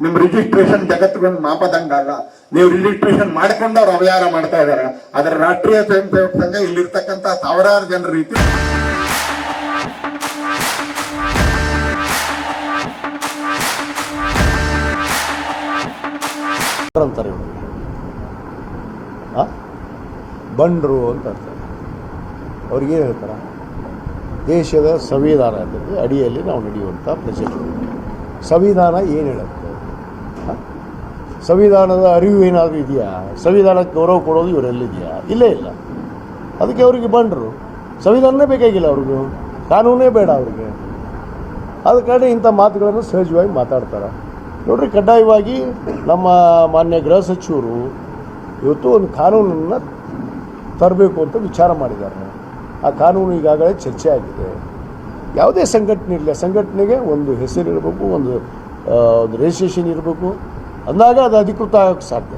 ನಿಮ್ ರಿಜಿಸ್ಟ್ರೇಷನ್ ಜಗತ್ತಿಗೊಂದು ಮಾಪದಂಗಲ್ಲ. ನೀವು ರಿಜಿಸ್ಟ್ರೇಷನ್ ಮಾಡ್ಕೊಂಡು ಅವ್ರು ಅವ್ಯವಹಾರ ಮಾಡ್ತಾ ಇದಾರೆ. ಅದರ ರಾಷ್ಟ್ರೀಯ ಸ್ವಯಂ ಸೇವಕ ಸಂಘ ಇಲ್ಲಿರ್ತಕ್ಕಂಥ ಸಾವಿರಾರು ಜನರ ರೀತಿ ಅಂತಾರೆ ಬಂಡ್ರು ಅಂತ ಅಂತಾರೆ. ಅವ್ರಿಗೇನು ಹೇಳ್ತಾರೆ? ದೇಶದ ಸಂವಿಧಾನ ಅಡಿಯಲ್ಲಿ ನಾವು ನಡೆಯುವಂಥ ಪ್ರಜೆಗಳು. ಸಂವಿಧಾನ ಏನು ಹೇಳುತ್ತೆ? ಸಂವಿಧಾನದ ಅರಿವು ಏನಾದರೂ ಇದೆಯಾ? ಸಂವಿಧಾನಕ್ಕೆ ಗೌರವ ಕೊಡೋದು ಇವರೆಲ್ಲಿದೆಯಾ? ಇಲ್ಲೇ ಇಲ್ಲ. ಅದಕ್ಕೆ ಅವರಿಗೆ ಬಂಡರು. ಸಂವಿಧಾನನೇ ಬೇಕಾಗಿಲ್ಲ ಅವ್ರಿಗೂ, ಕಾನೂನೇ ಬೇಡ ಅವ್ರಿಗೆ. ಆದ ಕಾರಣ ಇಂಥ ಮಾತುಗಳನ್ನು ಸಹಜವಾಗಿ ಮಾತಾಡ್ತಾರೆ. ನೋಡ್ರಿ, ಕಡ್ಡಾಯವಾಗಿ ನಮ್ಮ ಮಾನ್ಯ ಗೃಹ ಸಚಿವರು ಇವತ್ತು ಒಂದು ಕಾನೂನನ್ನು ತರಬೇಕು ಅಂತ ವಿಚಾರ ಮಾಡಿದ್ದಾರೆ. ಆ ಕಾನೂನು ಈಗಾಗಲೇ ಚರ್ಚೆ ಆಗಿದೆ. ಯಾವುದೇ ಸಂಘಟನೆ ಇರಲಿ, ಸಂಘಟನೆಗೆ ಒಂದು ಹೆಸರು ಇರಬೇಕು, ಒಂದು ರಿಜಿಸ್ಟ್ರೇಷನ್ ಇರಬೇಕು. ಅಂದಾಗ ಅದು ಅಧಿಕೃತ ಆಗೋಕ್ಕೆ ಸಾಧ್ಯ.